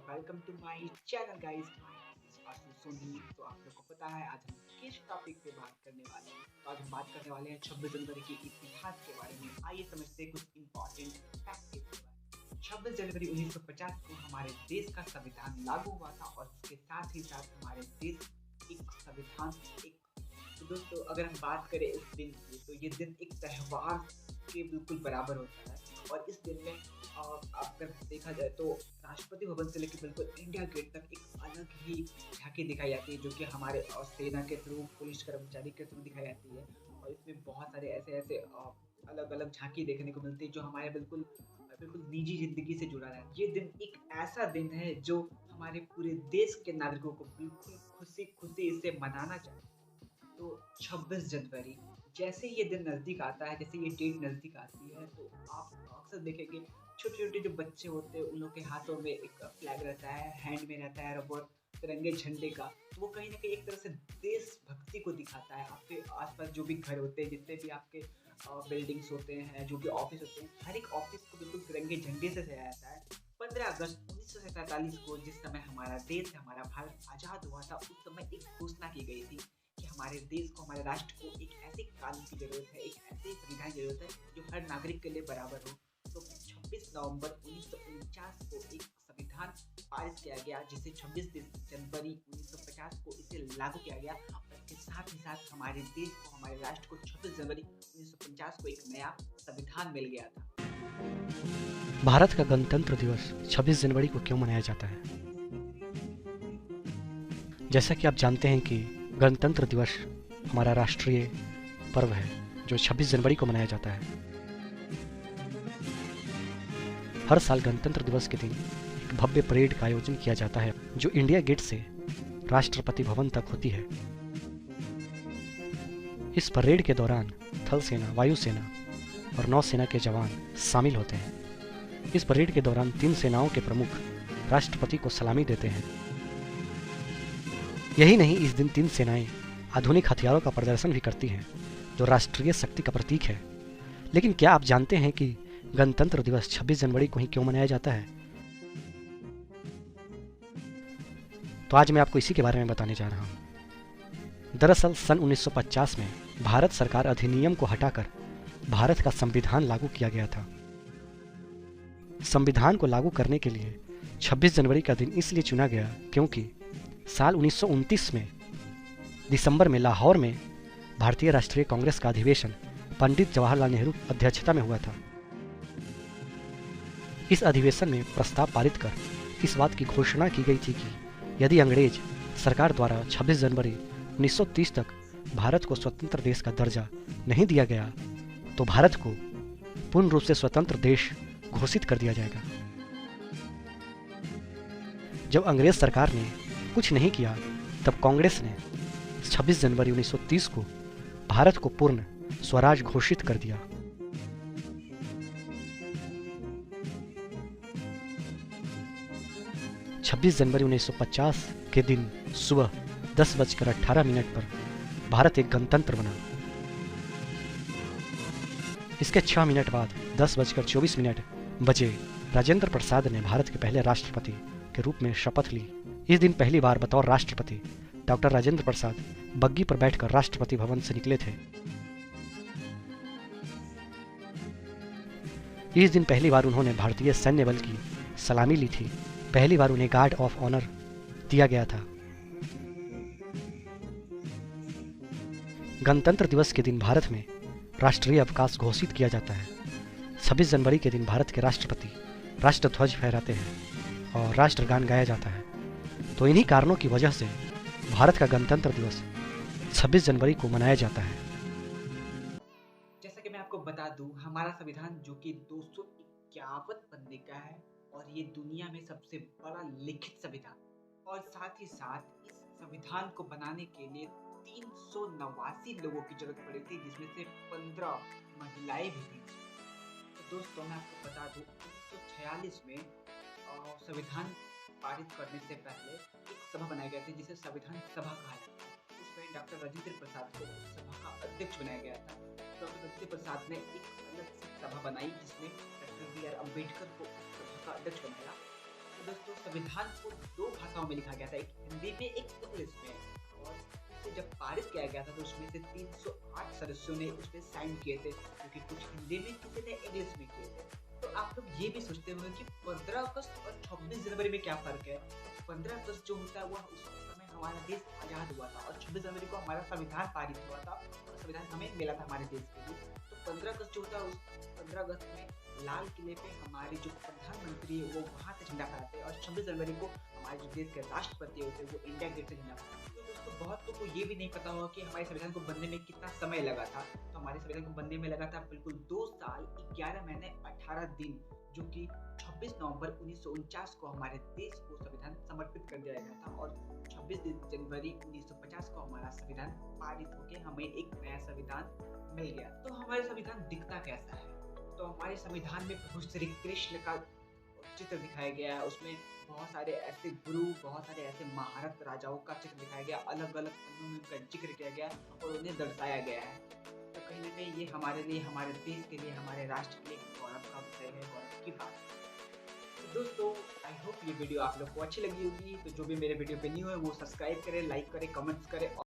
Welcome to my channel guys. Ashu Soni. तो आप लोग को पता है आज हम किस टॉपिक पे बात करने वाले हैं। तो आज हम बात करने वाले हैं 26 जनवरी के इतिहास के बारे में। आइए समझते हैं कुछ इंपॉर्टेंट फैक्ट के बारे में। 26 जनवरी 1950 को हमारे देश का संविधान लागू हुआ था और इसके साथ ही साथ हमारे देश एक संविधान एक तो दोस्तों अगर हम बात करें इस दिन की तो ये दिन एक त्योहार के बिल्कुल बराबर होता है। और इस दिन में अगर देखा जाए तो राष्ट्रपति भवन से लेकर बिल्कुल इंडिया गेट तक एक अलग ही झांकी दिखाई जाती है, जो कि हमारे सेना के थ्रू, पुलिस कर्मचारी के थ्रू दिखाई जाती है। और इसमें बहुत सारे ऐसे ऐसे अलग अलग झांकी देखने को मिलती है जो हमारे बिल्कुल बिल्कुल निजी जिंदगी से जुड़ा है। ये दिन एक ऐसा दिन है जो हमारे पूरे देश के नागरिकों को बिल्कुल खुशी खुशी इसे मनाना चाहिए। तो 26 जनवरी जैसे ये दिन नज़दीक आता है, जैसे ये डेट नज़दीक आती है, तो आप अक्सर देखेंगे छोटे-छोटे जो बच्चे होते हैं उन लोग के हाथों में एक फ्लैग रहता है, हैंड में रहता है रबर तिरंगे झंडे का। तो वो कहीं न कहीं एक तरह से देशभक्ति को दिखाता है। आपके आस-पास जो भी घर होते हैं, जितने भी आपके बिल्डिंग्स होते हैं, जो भी ऑफ़िस होते हैं, हर एक ऑफ़िस को बिल्कुल तिरंगे झंडे से सजाया जाता है। 15 अगस्त 1947 को जिस समय हमारा देश, हमारा भारत आज़ाद हुआ था, उस समय एक घोषणा की गई थी कि हमारे देश को, हमारे राष्ट्र को एक ऐसे कानून की ज़रूरत है, एक ऐसे संविधान की ज़रूरत है जो हर नागरिक के लिए बराबर हो। तो 26 नवंबर 1949 को एक संविधान पारित किया गया, जिसे 26 जनवरी 1950 को इसे लागू किया गया। और इसके साथ ही साथ हमारे देश को, हमारे राष्ट्र को 26 जनवरी 1950 को एक नया संविधान मिल गया था। भारत का गणतंत्र दिवस 26 जनवरी को क्यों मनाया जाता है? जैसा कि आप जानते हैं कि गणतंत्र दिवस हमारा राष्ट्रीय पर्व है जो 26 जनवरी को मनाया जाता है। हर साल गणतंत्र दिवस के दिन एक भव्य परेड का आयोजन किया जाता है जो इंडिया गेट से राष्ट्रपति भवन तक होती है। इस परेड के दौरान थल सेना, वायुसेना और नौसेना के जवान शामिल होते हैं। इस परेड के दौरान 3 सेनाओं के प्रमुख राष्ट्रपति को सलामी देते हैं। यही नहीं, इस दिन 3 सेनाएं आधुनिक हथियारों का प्रदर्शन भी करती हैं जो राष्ट्रीय शक्ति का प्रतीक है। लेकिन क्या आप जानते हैं कि गणतंत्र दिवस 26 जनवरी को ही क्यों मनाया जाता है? तो आज मैं आपको इसी के बारे में बताने जा रहा हूं। दरअसल सन 1950 में भारत सरकार अधिनियम को हटाकर भारत का संविधान लागू किया गया था। संविधान को लागू करने के लिए 26 जनवरी का दिन इसलिए चुना गया क्योंकि साल 1929 में दिसंबर में लाहौर में भारतीय राष्ट्रीय कांग्रेस का अधिवेशन पंडित जवाहरलाल नेहरू अध्यक्षता में हुआ था। इस अधिवेशन में प्रस्ताव पारित कर इस बात की घोषणा की गई थी कि यदि अंग्रेज सरकार द्वारा 26 जनवरी 1930 तक भारत को स्वतंत्र देश का दर्जा नहीं दिया गया तो भारत को पूर्ण रूप से स्वतंत्र देश घोषित कर दिया जाएगा। जब अंग्रेज सरकार ने कुछ नहीं किया तब कांग्रेस ने 26 जनवरी 1930 को भारत को पूर्ण स्वराज घोषित कर दिया। छब्बीस जनवरी 1950 के दिन सुबह 10:18 पर भारत एक गणतंत्र बना। इसके 6 मिनट बाद 10:24 बजे राजेंद्र प्रसाद ने भारत के पहले राष्ट्रपति के रूप में शपथ ली। इस दिन पहली बार बतौर राष्ट्रपति डॉक्टर राजेंद्र प्रसाद बग्गी पर बैठकर राष्ट्रपति भवन से निकले थे। इस दिन पहली बार उन्होंने भारतीय सैन्य बल की सलामी ली थी। पहली बार उन्हें गार्ड ऑफ ऑनर दिया गया था। गणतंत्र दिवस के दिन भारत में राष्ट्रीय अवकाश घोषित किया जाता है। 26 जनवरी के दिन भारत के राष्ट्रपति राष्ट्रध्वज फहराते हैं और राष्ट्रगान गाया जाता है। तो इन्हीं कारणों की वजह से भारत का गणतंत्र दिवस 26 जनवरी को मनाया जाता है। जैसा कि मैं आपको बता दूं, हमारा संविधान जो कि 251 पन्ने का है और ये दुनिया में सबसे बड़ा लिखित संविधान। और साथ ही साथ इस संविधान को बनाने के लिए 389 लोगों की जरूरत पड़ी थी, जिसमें से 15 महिलाएं भी थी। तो दोस्तों मैं आपको बता दूं, 1946 में संविधान पारित करने से पहले एक सभा बनाई गई थी जिसे संविधान सभा कहा जाता है। उसमें डॉक्टर राजेंद्र प्रसाद को उस सभा का अध्यक्ष बनाया गया था। डॉक्टर राजेंद्र प्रसाद ने एक अलग से सभा बनाई जिसमें डॉक्टर बी आर अम्बेडकर को उस सभा का अध्यक्ष बनाया। दोस्तों संविधान को 2 भाषाओं में लिखा गया था, एक हिंदी में एक इंग्लिश में। और इसे जब पारित किया गया था तो उसमें से 308 सदस्यों ने उसमें साइन किए थे, क्योंकि कुछ हिंदी में किसी ने इंग्लिश में किए थे। तो आप लोग ये भी सोचते होंगे कि 15 अगस्त और 26 जनवरी में क्या फ़र्क है। 15 अगस्त जो होता है वह उस समय हमारा देश आज़ाद हुआ था और 26 जनवरी को हमारा संविधान पारित हुआ था और संविधान हमें मिला था हमारे देश के लिए। तो 15 अगस्त जो होता है उस 15 अगस्त में लाल किले पे हमारे जो प्रधानमंत्री है वो वहाँ से झंडा फहराते हैं और 26 जनवरी को हमारे जो देश के राष्ट्रपति होते हैं वो इंडिया गेट से झंडा फहराते हैं। तो दोस्तों बहुतों को ये भी नहीं पता होगा कि हमारे संविधान को बनने में कितना समय लगा था। तो हमारे संविधान को बनने में लगा था बिल्कुल 2 साल 11 महीने 18 दिन, जो कि 26 नवंबर 1949 को हमारे देश को संविधान समर्पित कर दिया गया था और 26 जनवरी 1950 को हमारा संविधान पारित होकर हमें एक नया संविधान मिल गया। तो हमारा संविधान दिखता कैसा है? तो हमारे संविधान में प्रभु श्री कृष्ण का चित्र दिखाया गया है। उसमें बहुत सारे ऐसे गुरु, बहुत सारे ऐसे महारथ राजाओं का चित्र दिखाया गया, अलग अलग पन्नों में उनका जिक्र किया गया और उन्हें दर्शाया गया है। तो कहीं ना कहीं ये हमारे लिए, हमारे देश के लिए, हमारे राष्ट्र के लिए गौरव का विषय है, गौरव की बात है। तो दोस्तों आई होप ये वीडियो आप लोग को अच्छी लगी होगी। तो जो भी मेरे वीडियो पे न्यू है वो सब्सक्राइब करें, लाइक करें, कमेंट्स करें।